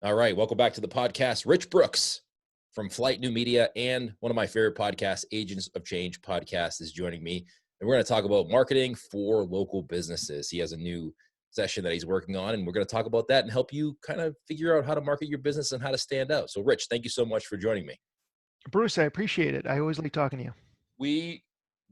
All right, welcome back to the podcast. Rich Brooks from Flight New Media and one of my favorite podcasts, Agents of Change podcast, is joining me. And we're going to talk about marketing for local businesses. He has a new session that he's working on, and we're going to talk about that and help you kind of figure out how to market your business and how to stand out. So, Rich, thank you so much for joining me. Bruce, I appreciate it. I always like talking to you. We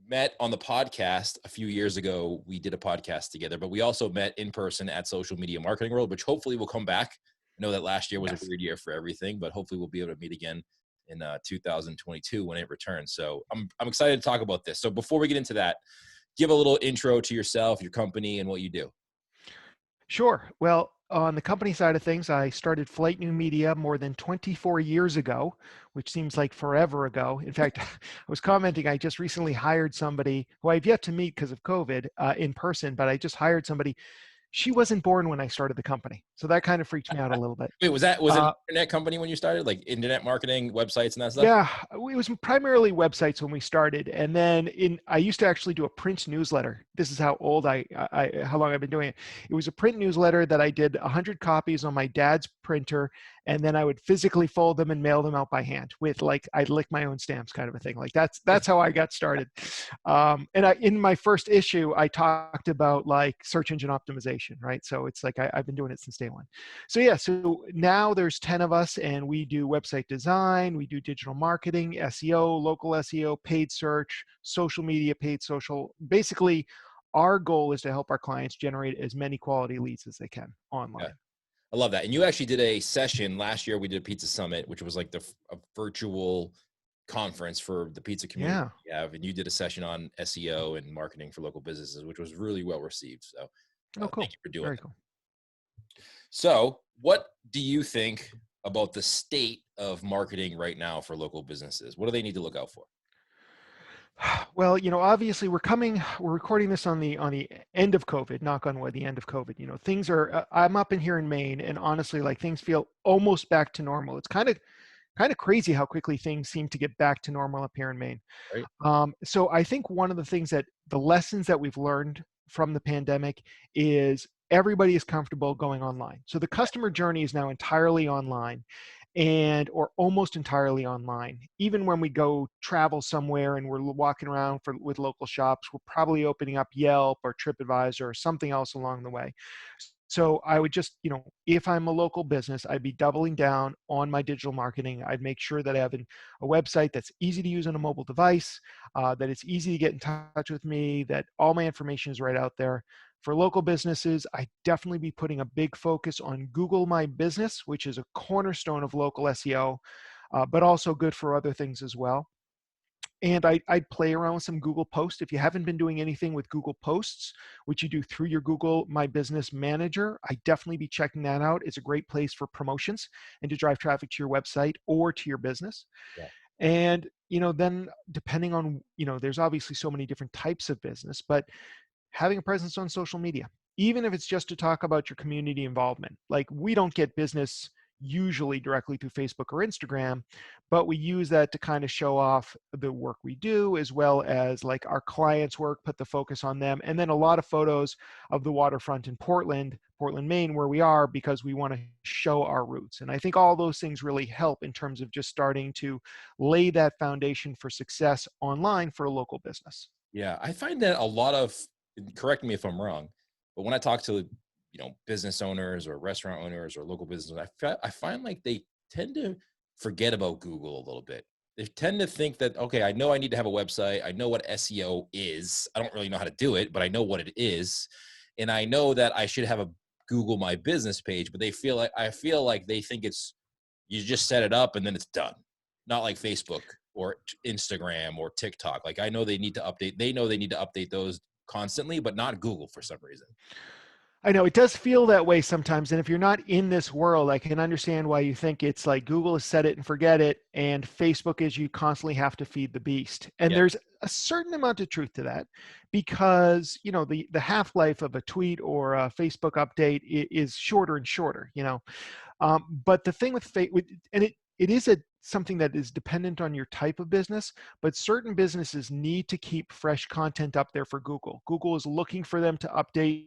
met on the podcast a few years ago. We did a podcast together, but we also met in person at Social Media Marketing World, which hopefully will come back. I know that last year was a Yes. weird year for everything, but hopefully we'll be able to meet again in 2022 when it returns. So I'm excited to talk about this. So before we get into that, give a little intro to yourself, your company, and what you do. Sure. Well, on the company side of things, I started Flight New Media more than 24 years ago, which seems like forever ago. In fact, I was commenting, I just recently hired somebody who I've yet to meet because of COVID in person, but I just hired somebody. She wasn't born when I started the company. So that kind of freaked me out a little bit. Wait, was it an Uh, internet company when you started, like internet marketing, websites, and that stuff? Yeah, it was primarily websites when we started, and then I used to actually do a print newsletter. This is how old how long I've been doing it. It was a print newsletter that I did 100 copies on my dad's printer, and then I would physically fold them and mail them out by hand with I'd lick my own stamps, kind of a thing. Like that's how I got started. In my first issue, I talked about like search engine optimization, right? So it's like I've been doing it since day one. So yeah, so now there's 10 of us and we do website design, we do digital marketing, SEO, local SEO, paid search, social media, paid social. Basically, our goal is to help our clients generate as many quality leads as they can Yeah. online. I love that. And you actually did a session last year. We did a pizza summit, which was like a virtual conference for the pizza community Yeah. we have. And you did a session on SEO and marketing for local businesses, which was really well received. So Oh, cool. thank you for doing Very that. cool. So what do you think about the state of marketing right now for local businesses? What do they need to look out for? Well, obviously we're recording this on the end of COVID, knock on wood, the end of COVID. Things are, I'm up in here in Maine, and honestly, like things feel almost back to normal. It's kind of crazy how quickly things seem to get back to normal up here in Maine. Right? So I think one of the lessons that we've learned from the pandemic is everybody is comfortable going online. So the customer journey is now entirely online or almost entirely online. Even when we go travel somewhere and we're walking around with local shops, we're probably opening up Yelp or TripAdvisor or something else along the way. So I would just, if I'm a local business, I'd be doubling down on my digital marketing. I'd make sure that I have a website that's easy to use on a mobile device, that it's easy to get in touch with me, that all my information is right out there. For local businesses, I definitely be putting a big focus on Google My Business, which is a cornerstone of local SEO, but also good for other things as well. And I'd play around with some Google Posts. If you haven't been doing anything with Google Posts, which you do through your Google My Business Manager, I definitely be checking that out. It's a great place for promotions and to drive traffic to your website or to your business. Yeah. And, then depending on, there's obviously so many different types of business, but having a presence on social media, even if it's just to talk about your community involvement. Like we don't get business usually directly through Facebook or Instagram, but we use that to kind of show off the work we do as well as like our clients' work, put the focus on them. And then a lot of photos of the waterfront in Portland, Maine, where we are, because we want to show our roots. And I think all those things really help in terms of just starting to lay that foundation for success online for a local business. Yeah. I find that a lot of, correct me if I'm wrong, but when I talk to, business owners or restaurant owners or local businesses, I find like they tend to forget about Google a little bit. They tend to think that, okay, I know I need to have a website. I know what SEO is. I don't really know how to do it, but I know what it is. And I know that I should have a Google My Business page, but I feel like they think you just set it up and then it's done. Not like Facebook or Instagram or TikTok. Like I know they need to update. They know they need to update those constantly, but not Google for some reason. I know it does feel that way sometimes. And if you're not in this world, I can understand why you think it's like Google has set it and forget it. And Facebook is you constantly have to feed the beast. And Yeah. there's a certain amount of truth to that because, the half-life of a tweet or a Facebook update is shorter and shorter, but the thing with and it is something that is dependent on your type of business, but certain businesses need to keep fresh content up there for Google. Google is looking for them to update,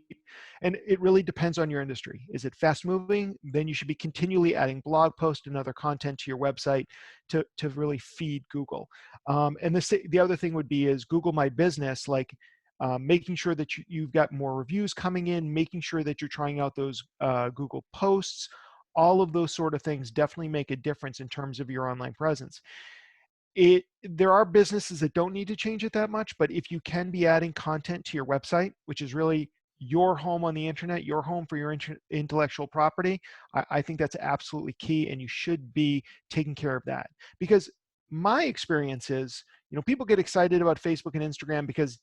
and it really depends on your industry. Is it fast moving? Then you should be continually adding blog posts and other content to your website to really feed Google. And the other thing would be is Google My Business, like making sure that you've got more reviews coming in, making sure that you're trying out those Google posts. All of those sort of things definitely make a difference in terms of your online presence. There are businesses that don't need to change it that much, but if you can be adding content to your website, which is really your home on the internet, your home for your intellectual property, I think that's absolutely key, and you should be taking care of that. Because my experience is, people get excited about Facebook and Instagram because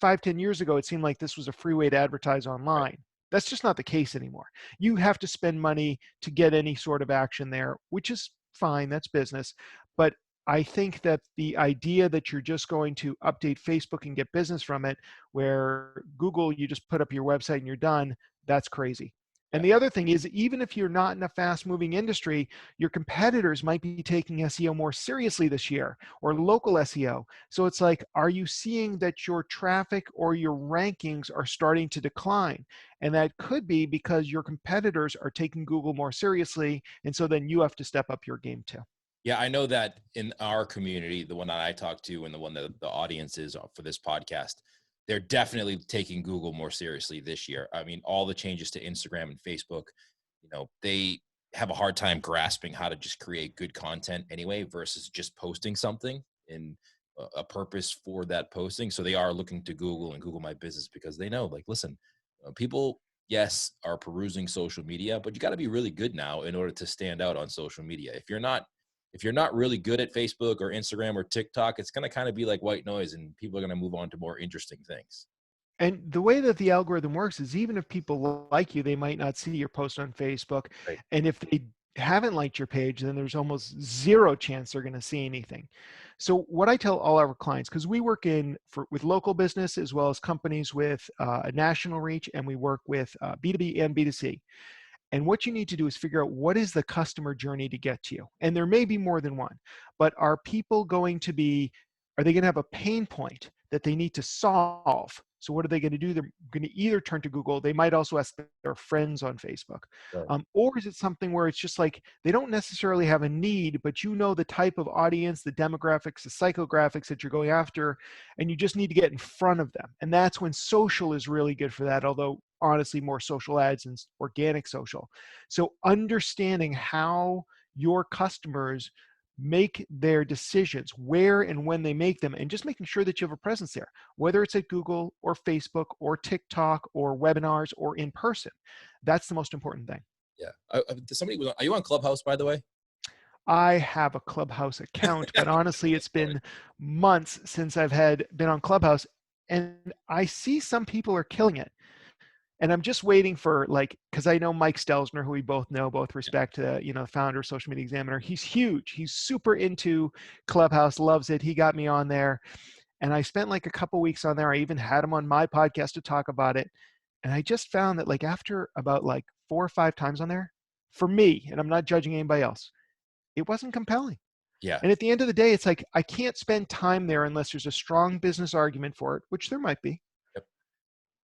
5, 10 years ago, it seemed like this was a free way to advertise Right. online. That's just not the case anymore. You have to spend money to get any sort of action there, which is fine. That's business. But I think that the idea that you're just going to update Facebook and get business from it, where Google, you just put up your website and you're done, that's crazy. And Yeah. the other thing is, even if you're not in a fast moving industry, your competitors might be taking SEO more seriously this year, or local SEO. So it's like, are you seeing that your traffic or your rankings are starting to decline? And that could be because your competitors are taking Google more seriously. And so then you have to step up your game too. Yeah, I know that in our community, the one that I talk to and the one that the audience is for this podcast, they're definitely taking Google more seriously this year. I mean, all the changes to Instagram and Facebook, they have a hard time grasping how to just create good content anyway versus just posting something in a purpose for that posting. So they are looking to Google and Google My Business because they know, like, listen, people, yes, are perusing social media, but you got to be really good now in order to stand out on social media. If you're not really good at Facebook or Instagram or TikTok, it's going to kind of be like white noise and people are going to move on to more interesting things. And the way that the algorithm works is, even if people like you, they might not see your post on Facebook. Right. And if they haven't liked your page, then there's almost zero chance they're going to see anything. So what I tell all our clients, because we work with local business as well as companies with a national reach, and we work with B2B and B2C. And what you need to do is figure out, what is the customer journey to get to you? And there may be more than one, but are they going to have a pain point that they need to solve? So what are they going to do? They're going to either turn to Google. They might also ask their friends on Facebook. Right. Or is it something where it's just like, they don't necessarily have a need, but the type of audience, the demographics, the psychographics that you're going after, and you just need to get in front of them. And that's when social is really good for that, although honestly more social ads and organic social. So understanding how your customers make their decisions, where and when they make them, and just making sure that you have a presence there, whether it's at Google or Facebook or TikTok or webinars or in person. That's the most important thing. Yeah. Are you on Clubhouse, by the way? I have a Clubhouse account, but honestly, it's been months since I've been on Clubhouse, and I see some people are killing it. And I'm just waiting for, because I know Mike Stelzner, who we both know, both respect, founder of Social Media Examiner. He's huge. He's super into Clubhouse, loves it. He got me on there, and I spent like a couple weeks on there. I even had him on my podcast to talk about it. And I just found that after about 4 or 5 times on there, for me, and I'm not judging anybody else, it wasn't compelling. Yeah. And at the end of the day, it's like, I can't spend time there unless there's a strong business argument for it, which there might be. Yep.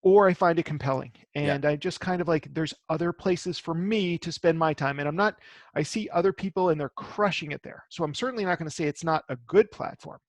Or I find it compelling. Yeah. And I just kind of there's other places for me to spend my time. And I see other people and they're crushing it there. So I'm certainly not going to say it's not a good platform,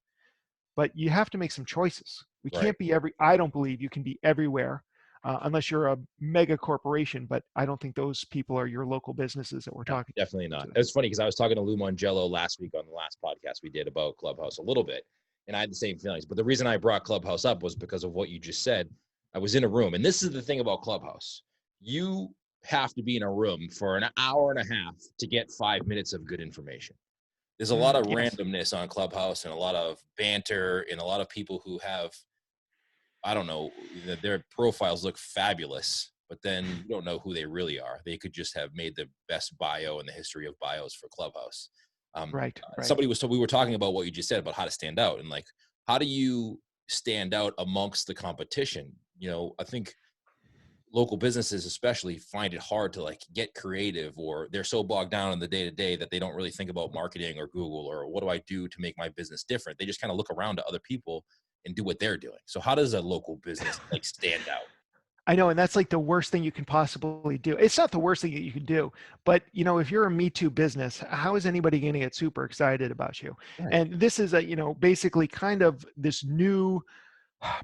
but you have to make some choices. We Right. can't be I don't believe you can be everywhere unless you're a mega corporation, but I don't think those people are your local businesses that we're talking to. Definitely not. It's funny because I was talking to Lou Mongello last week on the last podcast we did about Clubhouse a little bit, and I had the same feelings. But the reason I brought Clubhouse up was because of what you just said. I was in a room, and this is the thing about Clubhouse. You have to be in a room for an hour and a half to get 5 minutes of good information. There's a lot of Yes. randomness on Clubhouse and a lot of banter and a lot of people who have, I don't know, their profiles look fabulous, but then you don't know who they really are. They could just have made the best bio in the history of bios for Clubhouse. Right. We were talking about what you just said about how to stand out, and how do you stand out amongst the competition? I think local businesses especially find it hard to like get creative, or they're so bogged down in the day to day that they don't really think about marketing or Google or what do I do to make my business different. They just kind of look around to other people and do what they're doing. So how does a local business like stand out? I know, and that's like the worst thing you can possibly do. It's not the worst thing that you can do, but if you're a Me Too business, how is anybody going to get super excited about you? Right. And this is basically kind of this new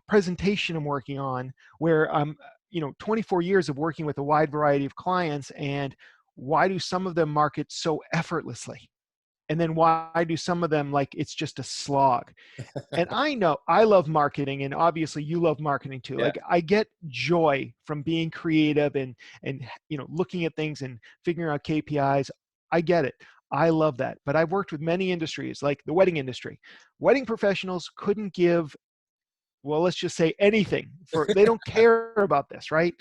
presentation I'm working on where I'm, 24 years of working with a wide variety of clients, and why do some of them market so effortlessly? And then why do some of them like it's just a slog? And I know I love marketing, and obviously you love marketing too. Yeah. Like I get joy from being creative and looking at things and figuring out KPIs. I get it. I love that. But I've worked with many industries, like the wedding industry. Wedding professionals couldn't give, well, let's just say anything for, they don't care about this, right?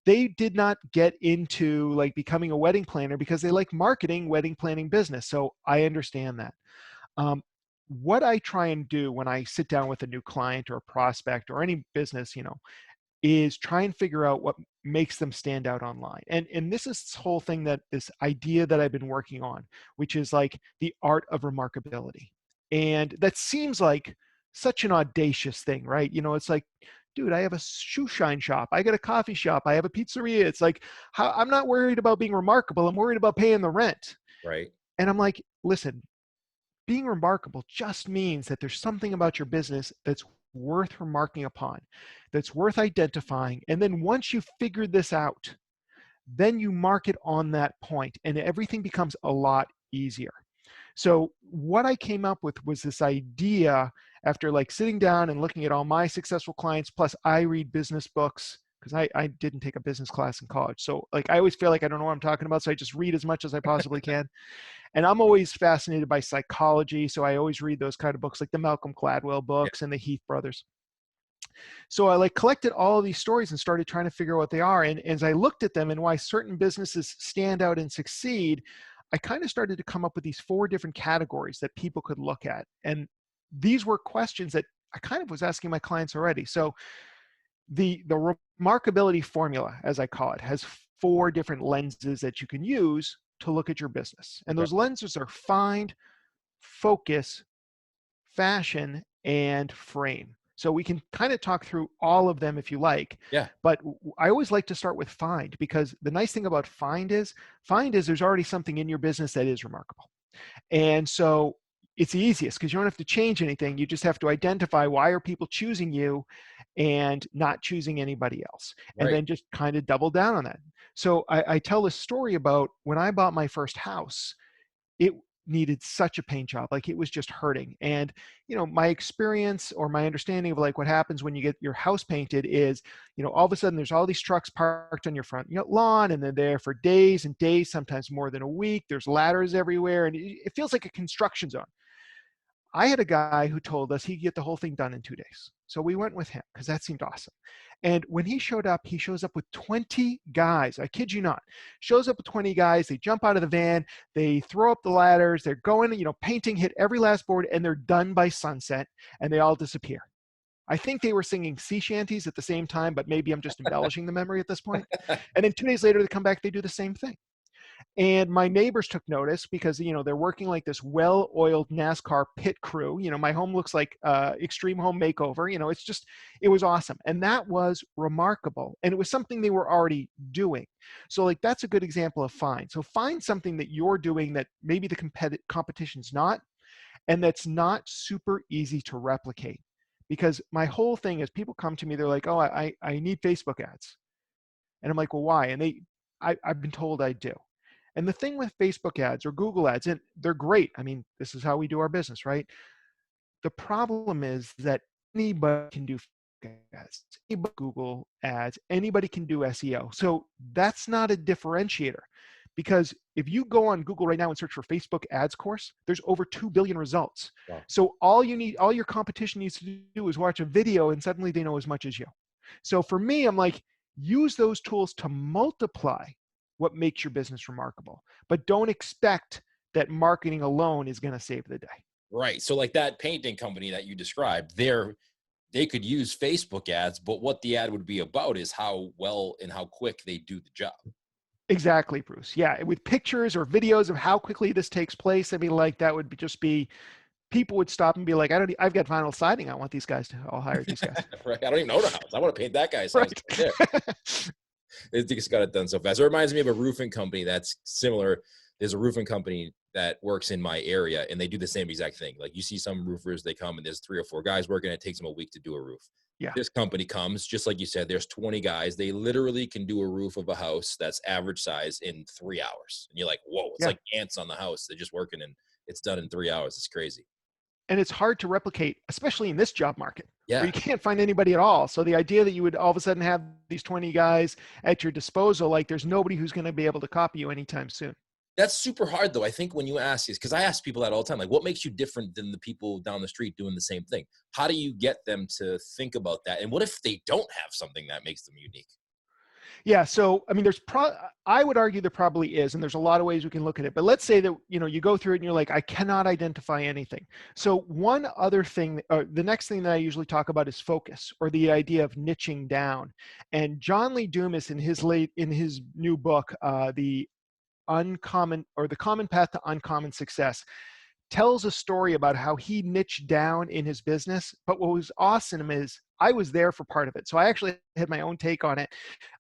They did not get into like becoming a wedding planner because they like marketing, wedding planning business. So I understand that. Um, what I try and do when I sit down with a new client or a prospect or any business, is try and figure out what makes them stand out online. And this is this whole thing, that this idea that I've been working on, which is like the art of remarkability. And that seems like such an audacious thing, right? It's like, dude, I have a shoe shine shop. I got a coffee shop. I have a pizzeria. It's like, I'm not worried about being remarkable. I'm worried about paying the rent. Right. And I'm like, listen, being remarkable just means that there's something about your business that's worth remarking upon, that's worth identifying. And then once you've figured this out, then you market on that point and everything becomes a lot easier. So what I came up with was this idea after like sitting down and looking at all my successful clients, plus I read business books because I didn't take a business class in college. So like I always feel like I don't know what I'm talking about. So I just read as much as I possibly can. And I'm always fascinated by psychology. So I always read those kind of books like the Malcolm Gladwell Yeah. books and the Heath brothers. So I like collected all of these stories and started trying to figure out what they are. And as I looked at them and why certain businesses stand out and succeed, I kind of started to come up with these 4 different categories that people could look at. And these were questions that I kind of was asking my clients already. So the remarkability formula, as I call it, has 4 different lenses that you can use to look at your business. And Okay. those lenses are find, focus, fashion, and frame. So we can kind of talk through all of them if you like, Yeah. but I always like to start with find, because the nice thing about find is there's already something in your business that is remarkable. And so it's the easiest because you don't have to change anything. You just have to identify why are people choosing you and not choosing anybody else. And Right. then just kind of double down on that. So I tell this story about when I bought my first house. It needed such a paint job, like it was just hurting. And my experience or my understanding of like what happens when you get your house painted is, all of a sudden there's all these trucks parked on your front lawn, and they're there for days and days, sometimes more than a week. There's ladders everywhere, and it feels like a construction zone. I had a guy who told us he'd get the whole thing done in 2 days. So we went with him because that seemed awesome. And when he showed up, he shows up with 20 guys. I kid you not. Shows up with 20 guys. They jump out of the van. They throw up the ladders. They're going, painting, hit every last board, and they're done by sunset, and they all disappear. I think they were singing sea shanties at the same time, but maybe I'm just embellishing the memory at this point. And then 2 days later, they come back, they do the same thing. And my neighbors took notice because, they're working like this well-oiled NASCAR pit crew. My home looks like extreme home makeover. It was awesome. And that was remarkable. And it was something they were already doing. So like, that's a good example of find. So find something that you're doing that maybe the competition's not, and that's not super easy to replicate. Because my whole thing is people come to me, they're like, oh, I need Facebook ads. And I'm like, well, why? And I've been told I do. And the thing with Facebook ads or Google ads, and they're great. I mean, this is how we do our business, right? The problem is that anybody can do Facebook ads, anybody Google ads, anybody can do SEO. So that's not a differentiator, because if you go on Google right now and search for Facebook ads course, there's over 2 billion results. Wow. So all your competition needs to do is watch a video, and suddenly they know as much as you. So for me, I'm like, use those tools to multiply what makes your business remarkable, but don't expect that marketing alone is going to save the day. Right. So like that painting company that you described, they're they could use Facebook ads, but what the ad would be about is how well and how quick they do the job. Exactly, Bruce. Yeah, with pictures or videos of how quickly this takes place. I mean, like that would just be, people would stop and be like, I've got vinyl siding. I want these guys I'll hire these guys. Right? I don't even own a house. I want to paint that guy's house Right. right there. They just got it done so fast. It reminds me of a roofing company that's similar. There's a roofing company that works in my area, and they do the same exact thing. Like you see some roofers, they come and there's 3 or 4 guys working. It takes them a week to do a roof. Yeah. This company comes, just like you said, there's 20 guys. They literally can do a roof of a house that's average size in 3 hours. And you're like, whoa, it's like ants on the house. They're just working and it's done in 3 hours. It's crazy. And it's hard to replicate, especially in this job market, where Yeah. you can't find anybody at all. So the idea that you would all of a sudden have these 20 guys at your disposal, like there's nobody who's going to be able to copy you anytime soon. That's super hard though. I think when you ask is, because I ask people that all the time, like what makes you different than the people down the street doing the same thing? How do you get them to think about that? And what if they don't have something that makes them unique? Yeah. So, I mean, I would argue there probably is, and there's a lot of ways we can look at it, but let's say that, you go through it and you're like, I cannot identify anything. So one other thing, the next thing that I usually talk about is focus, or the idea of niching down. And John Lee Dumas in his new book, the Common Path to Uncommon Success, tells a story about how he niched down in his business. But what was awesome is I was there for part of it. So I actually had my own take on it.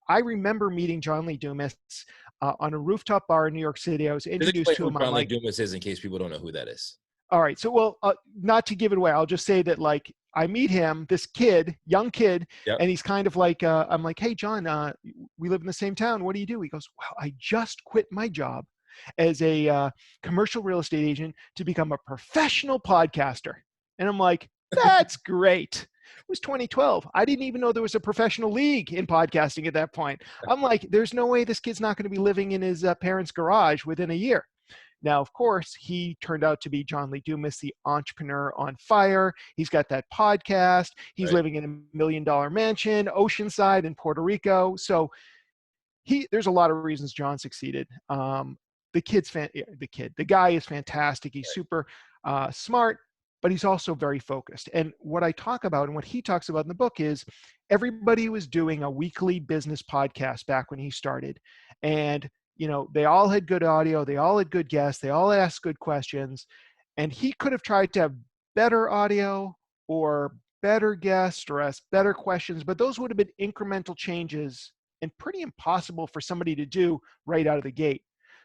I remember meeting John Lee Dumas on a rooftop bar in New York City. I was introduced to him. John Lee Dumas is, in case people don't know who that is. All right. So, well, not to give it away, I'll just say that like I meet him, this young kid, Yep. and he's kind of like, I'm like, hey, John, we live in the same town. What do you do? He goes, well, I just quit my job as a commercial real estate agent to become a professional podcaster. And I'm like, that's great. It was 2012. I didn't even know there was a professional league in podcasting at that point. I'm like, there's no way this kid's not going to be living in his parents' garage within a year. Now, of course, he turned out to be John Lee Dumas, the entrepreneur on fire. He's got that podcast. He's living in $1 million mansion, oceanside in Puerto Rico. So there's a lot of reasons John succeeded. The guy is fantastic. He's super smart, but he's also very focused. And what I talk about and what he talks about in the book is everybody was doing a weekly business podcast back when he started. And, they all had good audio. They all had good guests. They all asked good questions. And he could have tried to have better audio or better guests or ask better questions, but those would have been incremental changes and pretty impossible for somebody to do right out of the gate.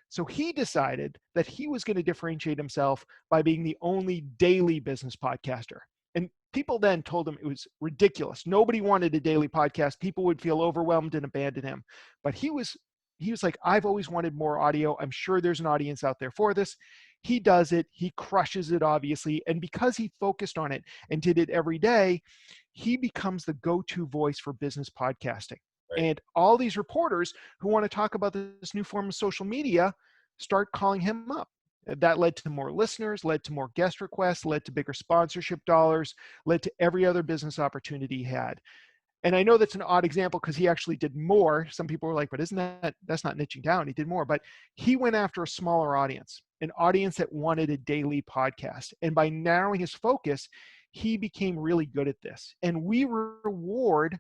So he decided that he was going to differentiate himself by being the only daily business podcaster. And people then told him it was ridiculous. Nobody wanted a daily podcast. People would feel overwhelmed and abandon him. But he was like, I've always wanted more audio. I'm sure there's an audience out there for this. He does it. He crushes it, obviously. And because he focused on it and did it every day, he becomes the go-to voice for business podcasting. Right. And all these reporters who want to talk about this new form of social media start calling him up. That led to more listeners, led to more guest requests, led to bigger sponsorship dollars, led to every other business opportunity he had. And I know that's an odd example because he actually did more. Some people were like, but that's not niching down. He did more, but he went after a smaller audience, an audience that wanted a daily podcast. And by narrowing his focus, he became really good at this. And we reward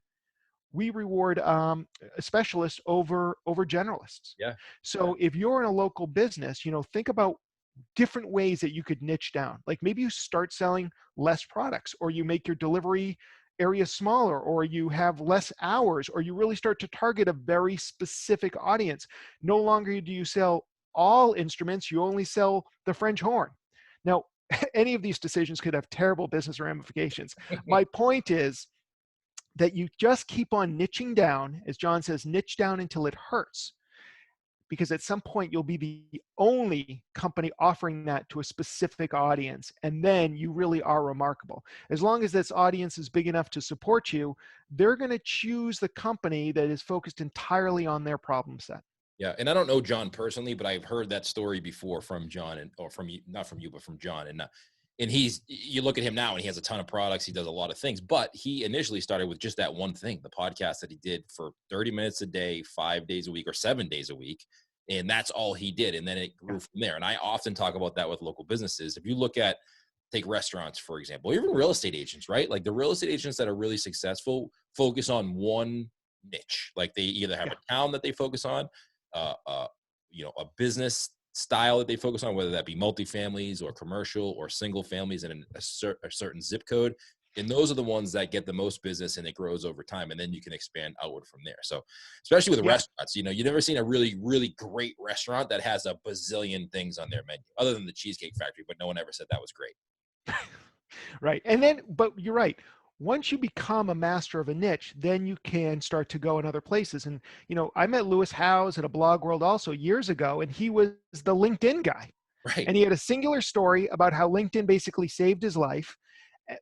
specialists over generalists. Yeah. So if you're in a local business, think about different ways that you could niche down. Like maybe you start selling less products, or you make your delivery area smaller, or you have less hours, or you really start to target a very specific audience. No longer do you sell all instruments, you only sell the French horn. Now, any of these decisions could have terrible business ramifications. My point is that you just keep on niching down, as John says, niche down until it hurts. Because at some point you'll be the only company offering that to a specific audience. And then you really are remarkable. As long as this audience is big enough to support you, they're going to choose the company that is focused entirely on their problem set. Yeah. And I don't know John personally, but I've heard that story before from John, or from you, not from you, but from John. And you look at him now and he has a ton of products. He does a lot of things, but he initially started with just that one thing, the podcast that he did for 30 minutes a day, 5 days a week, or 7 days a week. And that's all he did. And then it grew from there. And I often talk about that with local businesses. If you look at take restaurants, for example, or even real estate agents, right? Like the real estate agents that are really successful focus on one niche. Like they either have Yeah. a town that they focus on, uh, uh, a business style that they focus on, whether that be multifamilies or commercial or single families in a certain zip code. And those are the ones that get the most business and it grows over time. And then you can expand outward from there. So, especially with Yeah. restaurants, you've never seen a really, really great restaurant that has a bazillion things on their menu, other than the Cheesecake Factory, but no one ever said that was great. Right. And then, but you're right. Once you become a master of a niche, then you can start to go in other places. And, I met Lewis Howes at a blog world also years ago, and he was the LinkedIn guy. Right. And he had a singular story about how LinkedIn basically saved his life.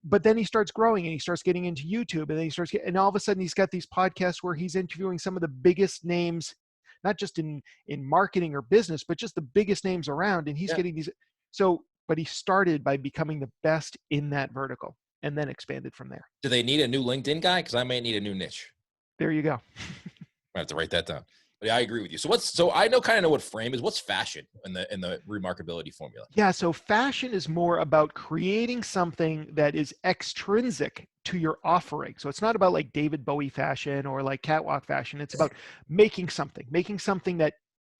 But then he starts growing and he starts getting into YouTube, and then and all of a sudden he's got these podcasts where he's interviewing some of the biggest names, not just in marketing or business, but just the biggest names around. And he's Yeah. getting these. But he started by becoming the best in that vertical and then expanded from there. Do they need a new LinkedIn guy? Because I may need a new niche. There you go. I have to write that down. But yeah, I agree with you. So I kind of know what frame is. What's fashion in the remarkability formula? Yeah, so fashion is more about creating something that is extrinsic to your offering. So it's not about like David Bowie fashion or like catwalk fashion. It's about making something that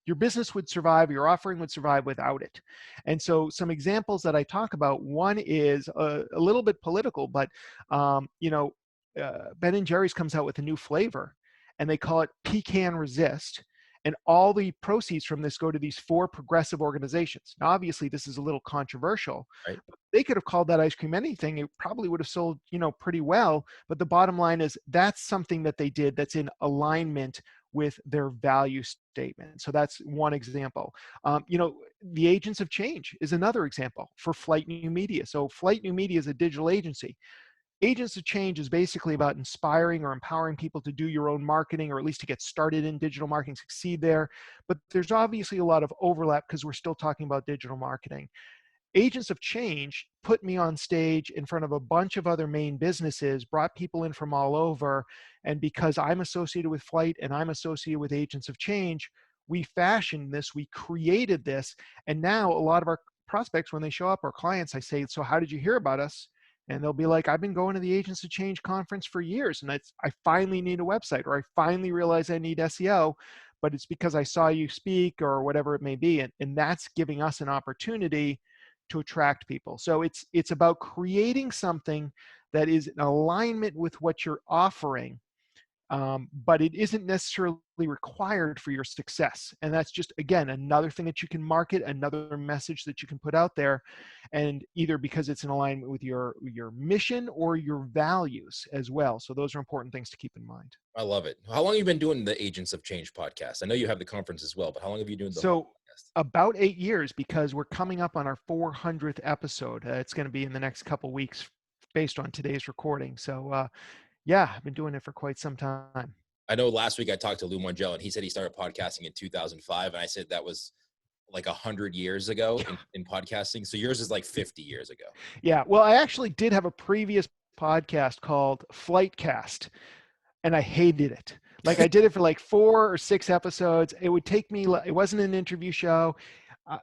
your business would survive, your offering would survive without it. And so some examples that I talk about, one is a little bit political, but Ben and Jerry's comes out with a new flavor and they call it Pecan Resist. And all the proceeds from this go to these 4 progressive organizations. Now, obviously, this is a little controversial. Right. They could have called that ice cream anything. It probably would have sold, pretty well. But the bottom line is that's something that they did that's in alignment with their value statement. So that's one example. The Agents of Change is another example for Flight New Media. So Flight New Media is a digital agency. Agents of Change is basically about inspiring or empowering people to do your own marketing, or at least to get started in digital marketing, succeed there. But there's obviously a lot of overlap because we're still talking about digital marketing. Agents of Change put me on stage in front of a bunch of other main businesses, brought people in from all over. And because I'm associated with Flight and I'm associated with Agents of Change, we fashioned this, we created this. And now a lot of our prospects, when they show up, our clients, I say, so how did you hear about us? And they'll be like, I've been going to the Agents of Change conference for years, and I finally need a website, or I finally realize I need SEO, but it's because I saw you speak or whatever it may be. And that's giving us an opportunity to attract people. So it's about creating something that is in alignment with what you're offering, but it isn't necessarily required for your success. And that's just, again, another thing that you can market, another message that you can put out there, and either because it's in alignment with your mission or your values as well. So those are important things to keep in mind. I love it. How long have you been doing the Agents of Change podcast? I know you have the conference as well, but how long have you been doing the podcast? About 8 years, because we're coming up on our 400th episode. It's going to be in the next couple weeks based on today's recording. So yeah, I've been doing it for quite some time. I know last week I talked to Lou Mongello and he said he started podcasting in 2005. And I said that was like 100 years ago in podcasting. So yours is like 50 years ago. Yeah. Well, I actually did have a previous podcast called Flightcast, and I hated it. Like I did it for like 4 or 6 episodes. It would take me, it wasn't an interview show.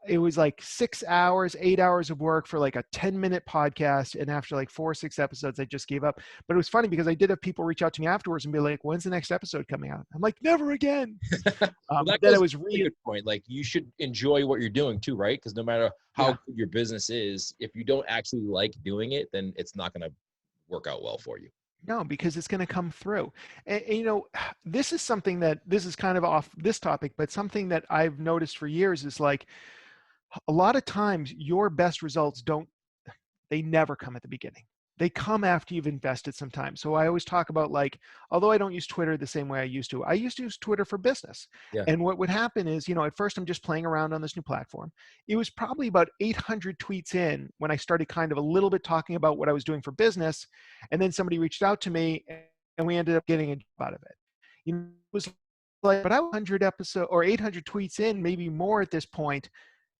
It was like 6 hours, 8 hours of work for like a 10-minute podcast. And after like 4 or 6 episodes, I just gave up. But it was funny because I did have people reach out to me afterwards and be like, when's the next episode coming out? I'm like, never again. Well, then it was really a good point. Like you should enjoy what you're doing too, right? Because no matter how good your business is, if you don't actually like doing it, then it's not going to work out well for you. No, because it's going to come through. And, this is something that, this is kind of off this topic, but something that I've noticed for years is like, a lot of times your best results they never come at the beginning. They come after you've invested some time. So I always talk about, like, although I don't use Twitter the same way I used to use Twitter for business. Yeah. And what would happen is, at first I'm just playing around on this new platform. It was probably about 800 tweets in when I started kind of a little bit talking about what I was doing for business. And then somebody reached out to me and we ended up getting a job out of it. It was like, but I was 100 episodes or 800 tweets in, maybe more at this point.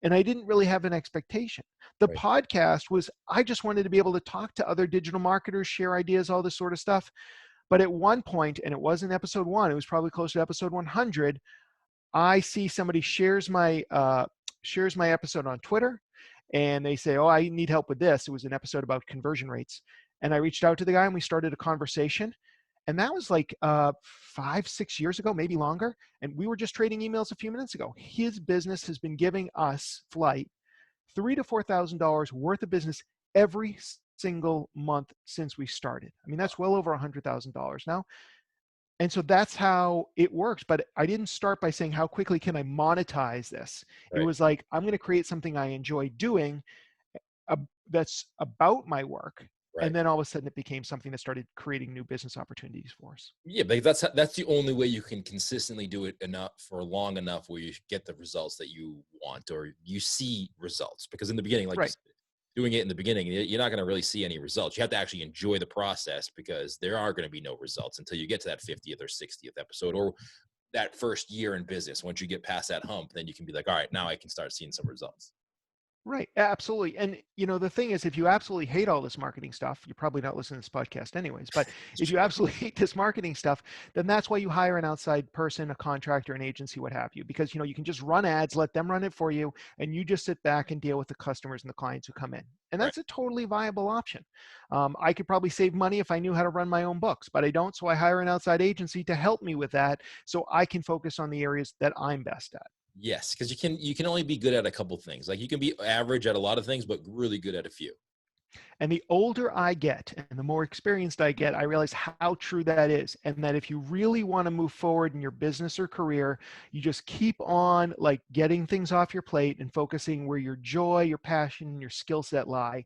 And I didn't really have an expectation. The podcast was, I just wanted to be able to talk to other digital marketers, share ideas, all this sort of stuff. But at one point, and it wasn't episode 1, it was probably close to episode 100, I see somebody shares my episode on Twitter, and they say, oh, I need help with this. It was an episode about conversion rates. And I reached out to the guy and we started a conversation. And that was like 5-6 years ago, maybe longer. And we were just trading emails a few minutes ago. His business has been giving us, Flight, $3,000 to $4,000 worth of business every single month since we started. I mean, that's well over $100,000 now. And so that's how it works. But I didn't start by saying, how quickly can I monetize this? It Right. was like, I'm going to create something I enjoy doing uh, that's about my work. Right. And then all of a sudden it became something that started creating new business opportunities for us. Yeah, but that's the only way you can consistently do it enough for long enough where you get the results that you want, or you see results. Because in the beginning, like you Right. said, doing it in the beginning, you're not going to really see any results. You have to actually enjoy the process, because there are going to be no results until you get to that 50th or 60th episode, or that first year in business. Once you get past that hump, then you can be like, all right, now I can start seeing some results. Right. Absolutely. And the thing is, if you absolutely hate all this marketing stuff, you're probably not listening to this podcast anyways, but It's if you true. absolutely hate this marketing stuff, then that's why you hire an outside person, a contractor, an agency, what have you, because you can just run ads, let them run it for you, and you just sit back and deal with the customers and the clients who come in. And Right. that's a totally viable option. I could probably save money if I knew how to run my own books, but I don't. So I hire an outside agency to help me with that so I can focus on the areas that I'm best at. Yes, because you can only be good at a couple things. Like, you can be average at a lot of things, but really good at a few. And the older I get and the more experienced I get, I realize how true that is. And that if you really want to move forward in your business or career, you just keep on like getting things off your plate and focusing where your joy, your passion, and your skill set lie.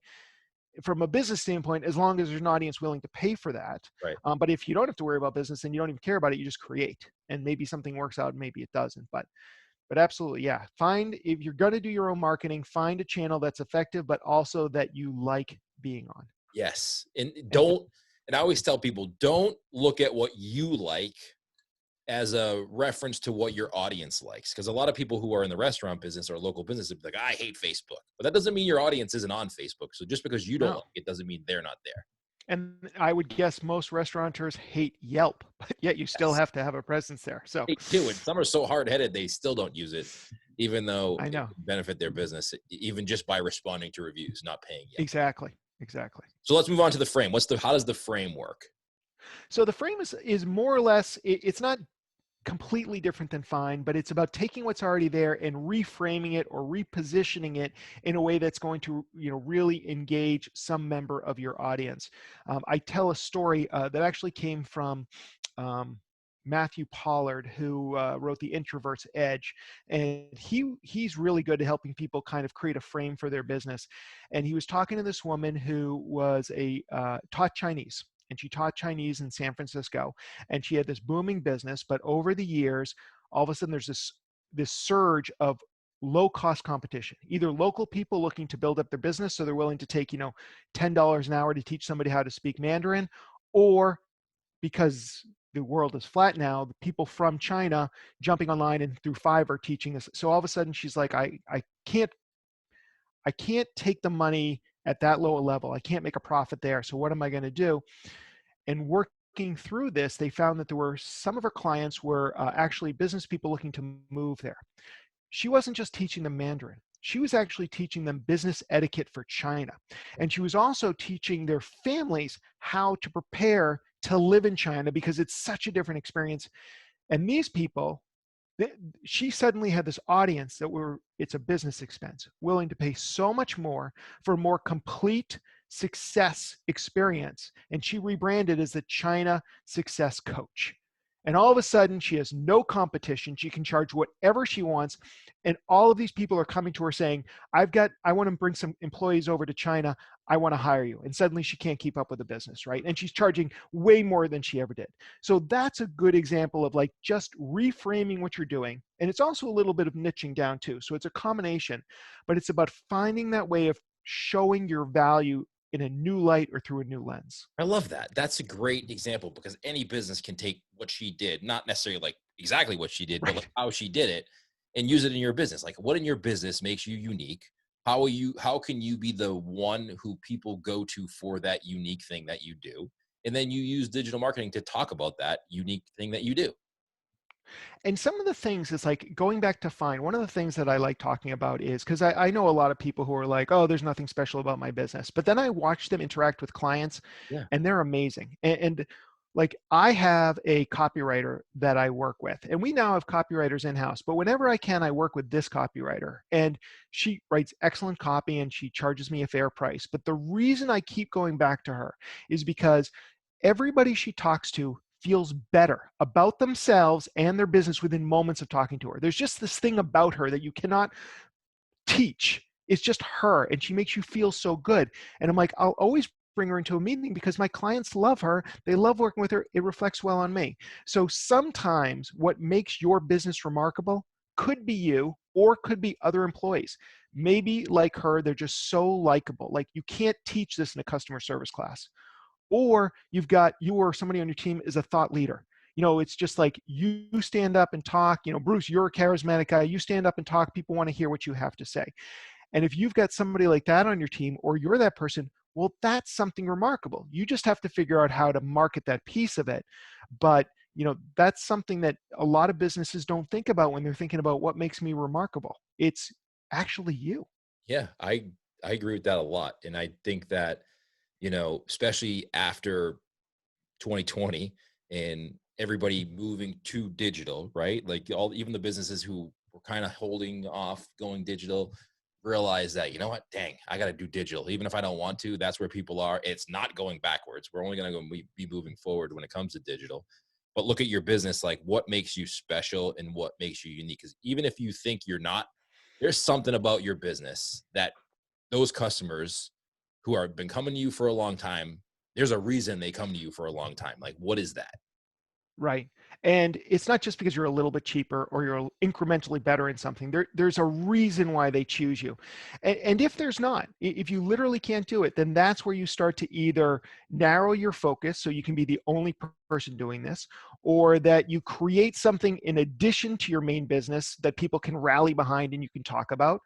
From a business standpoint, as long as there's an audience willing to pay for that. Right. But if you don't have to worry about business and you don't even care about it, you just create. And maybe something works out, maybe it doesn't. But absolutely, yeah. If you're going to do your own marketing, find a channel that's effective, but also that you like being on. Yes. And And I always tell people, don't look at what you like as a reference to what your audience likes. Because a lot of people who are in the restaurant business or local business would be like, I hate Facebook. But that doesn't mean your audience isn't on Facebook. So just because you don't no. like it doesn't mean they're not there. And I would guess most restaurateurs hate Yelp, but yet you still Yes. have to have a presence there. So They do. And some are so hard headed, they still don't use it, even though I it know. can benefit their business, even just by responding to reviews, not paying yet. Exactly. Exactly. So let's move on to the frame. How does the frame work? So the frame is more or less, it's not completely different than Fine, but it's about taking what's already there and reframing it or repositioning it in a way that's going to really engage some member of your audience. I tell a story that actually came from um, Matthew Pollard, who wrote The Introvert's Edge, and he's really good at helping people kind of create a frame for their business. And he was talking to this woman who was taught Chinese, and she taught Chinese in San Francisco, and she had this booming business. But over the years, all of a sudden, there's this surge of low cost competition, either local people looking to build up their business, so they're willing to take $10 an hour to teach somebody how to speak Mandarin, or because the world is flat now, the people from China jumping online and through Fiverr teaching this. So all of a sudden she's like, I can't take the money at that low a level. I can't make a profit there. So what am I going to do? And working through this, they found that there were some of her clients were actually business people looking to move there. She wasn't just teaching them Mandarin. She was actually teaching them business etiquette for China. And she was also teaching their families how to prepare to live in China because it's such a different experience. And these people, she suddenly had this audience it's a business expense, willing to pay so much more for a more complete success experience. And she rebranded as the China Success Coach. And all of a sudden, she has no competition. She can charge whatever she wants. And all of these people are coming to her saying, I want to bring some employees over to China. I want to hire you. And suddenly she can't keep up with the business, right? And she's charging way more than she ever did. So that's a good example of like just reframing what you're doing. And it's also a little bit of niching down too. So it's a combination, but it's about finding that way of showing your value in a new light or through a new lens. I love that. That's a great example, because any business can take what she did, not necessarily like exactly what she did, but like Right. how she did it, and use it in your business. Like, what in your business makes you unique? How can you be the one who people go to for that unique thing that you do? And then you use digital marketing to talk about that unique thing that you do. And some of the things is like going back to find, one of the things that I like talking about is because I know a lot of people who are like, oh, there's nothing special about my business. But then I watch them interact with clients Yeah. and they're amazing. And like I have a copywriter that I work with, and we now have copywriters in-house, but whenever I can, I work with this copywriter, and she writes excellent copy and she charges me a fair price. But the reason I keep going back to her is because everybody she talks to feels better about themselves and their business within moments of talking to her. There's just this thing about her that you cannot teach. It's just her, and she makes you feel so good. And I'm like, I'll always bring her into a meeting because my clients love her. They love working with her. It reflects well on me. So sometimes what makes your business remarkable could be you or could be other employees. Maybe like her, they're just so likable. Like you can't teach this in a customer service class. Or you've got you or somebody on your team is a thought leader. It's just like you stand up and talk. Bruce, you're a charismatic guy. You stand up and talk. People want to hear what you have to say. And if you've got somebody like that on your team, or you're that person, well, that's something remarkable. You just have to figure out how to market that piece of it. But that's something that a lot of businesses don't think about when they're thinking about what makes me remarkable. It's actually you. Yeah, I agree with that a lot. And I think that, especially after 2020 and everybody moving to digital, right? Like even the businesses who were kind of holding off going digital realize that, you know what, dang, I got to do digital. Even if I don't want to, that's where people are. It's not going backwards. We're only going to be moving forward when it comes to digital. But look at your business, like what makes you special and what makes you unique. Because even if you think you're not, there's something about your business that those customers who are been coming to you for a long time, there's a reason they come to you for a long time. Like, what is that? Right. And it's not just because you're a little bit cheaper or you're incrementally better in something. There's a reason why they choose you. And if there's not, if you literally can't do it, then that's where you start to either narrow your focus so you can be the only person doing this, or that you create something in addition to your main business that people can rally behind and you can talk about,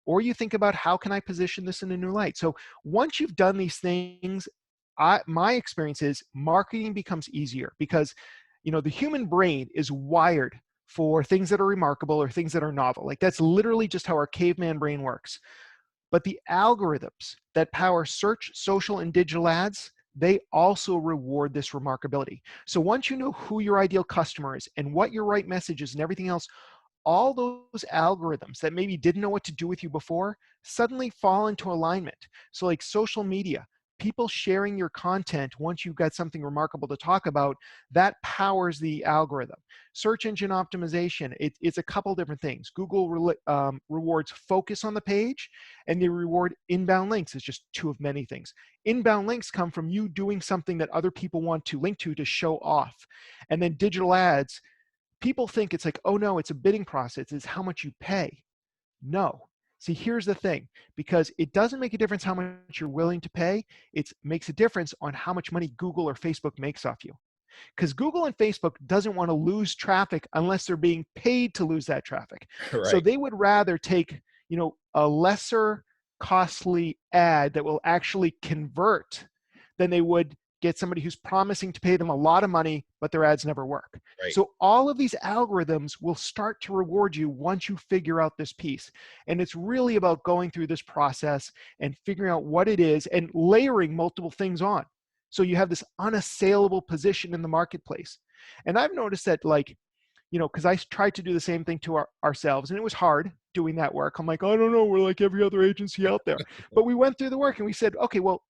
or you think about how can I position this in a new light. So once you've done these things, my experience is marketing becomes easier because the human brain is wired for things that are remarkable or things that are novel. Like that's literally just how our caveman brain works. But the algorithms that power search, social, and digital ads, they also reward this remarkability. So once you know who your ideal customer is and what your right message is and everything else, all those algorithms that maybe didn't know what to do with you before suddenly fall into alignment. So like social media, people sharing your content once you've got something remarkable to talk about, that powers the algorithm. Search engine optimization, it's a couple different things. Google rewards focus on the page, and they reward inbound links. It's just two of many things. Inbound links come from you doing something that other people want to link to show off. And then digital ads, people think it's like, oh no, it's a bidding process. It's how much you pay. No. See, here's the thing, because it doesn't make a difference how much you're willing to pay. It makes a difference on how much money Google or Facebook makes off you. Because Google and Facebook doesn't want to lose traffic unless they're being paid to lose that traffic. So Right. they would rather take, a lesser costly ad that will actually convert than they would get somebody who's promising to pay them a lot of money, but their ads never work. Right. So all of these algorithms will start to reward you once you figure out this piece. And it's really about going through this process and figuring out what it is and layering multiple things on. So you have this unassailable position in the marketplace. And I've noticed that, like, because I tried to do the same thing to ourselves, and it was hard doing that work. I'm like, I don't know, we're like every other agency out there. But we went through the work and we said, okay, well,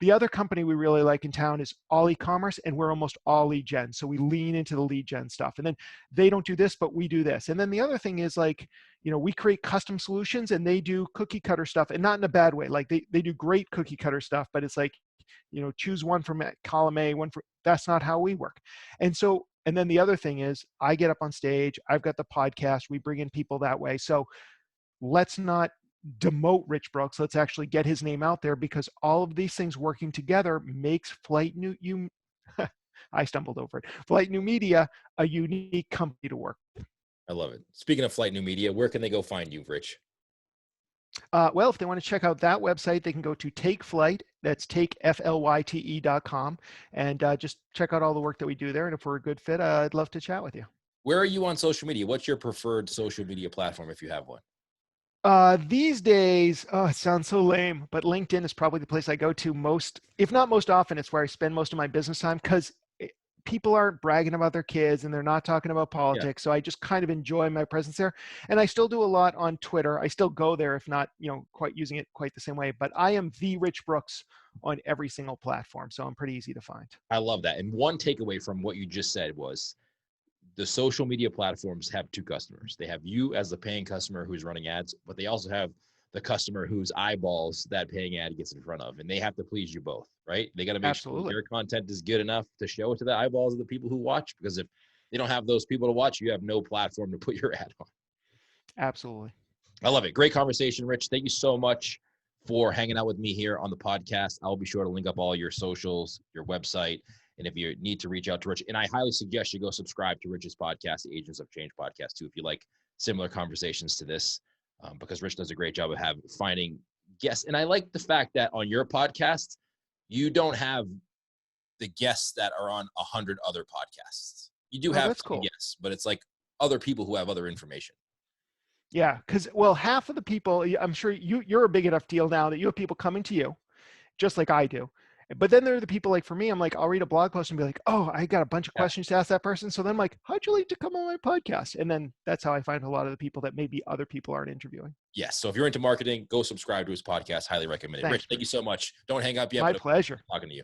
the other company we really like in town is all e-commerce, and we're almost all lead gen. So we lean into the lead gen stuff. And then they don't do this, but we do this. And then the other thing is, like, we create custom solutions and they do cookie cutter stuff, and not in a bad way. Like they do great cookie cutter stuff, but it's like, choose one from column A, one for, that's not how we work. And so, and then the other thing is I get up on stage, I've got the podcast, we bring in people that way. So let's not demote Rich Brooks. Let's actually get his name out there, because all of these things working together makes Flight New you I stumbled over it. Flight New Media a unique company to work. I love it. Speaking of Flight New Media, where can they go find you, Rich? Well, if they want to check out that website, they can go to Take Flight. That's takeflyte.com, and just check out all the work that we do there. And if we're a good fit, I'd love to chat with you. Where are you on social media? What's your preferred social media platform if you have one? These days, oh, it sounds so lame, but LinkedIn is probably the place I go to most, if not most often. It's where I spend most of my business time because people aren't bragging about their kids and they're not talking about Yeah, politics. So I just kind of enjoy my presence there. And I still do a lot on Twitter. I still go there, if not, quite using it quite the same way. But I am the Rich Brooks on every single platform. So I'm pretty easy to find. I love that. And one takeaway from what you just said was the social media platforms have two customers. They have you as the paying customer who's running ads, but they also have the customer whose eyeballs that paying ad gets in front of, and they have to please you both, right? They got to make sure Absolutely. your content is good enough to show it to the eyeballs of the people who watch, because if they don't have those people to watch, you have no platform to put your ad on. Absolutely. I love it. Great conversation, Rich. Thank you so much for hanging out with me here on the podcast. I'll be sure to link up all your socials, your website, and if you need to reach out to Rich, and I highly suggest you go subscribe to Rich's podcast, the Agents of Change podcast, too, if you like similar conversations to this, because Rich does a great job of finding guests. And I like the fact that on your podcast, you don't have the guests that are on 100 other podcasts. You do Oh, have that's cool. guests, but it's like other people who have other information. Yeah. Because, well, half of the people, I'm sure you're a big enough deal now that you have people coming to you, just like I do. But then there are the people like for me, I'm like, I'll read a blog post and be like, oh, I got a bunch of Yeah. questions to ask that person. So then I'm like, how'd you like to come on my podcast? And then that's how I find a lot of the people that maybe other people aren't interviewing. Yes. So if you're into marketing, go subscribe to his podcast. Highly recommend it. Thanks, Rich, thank you Bruce. so much. Don't hang up yet. My But pleasure. talking to you.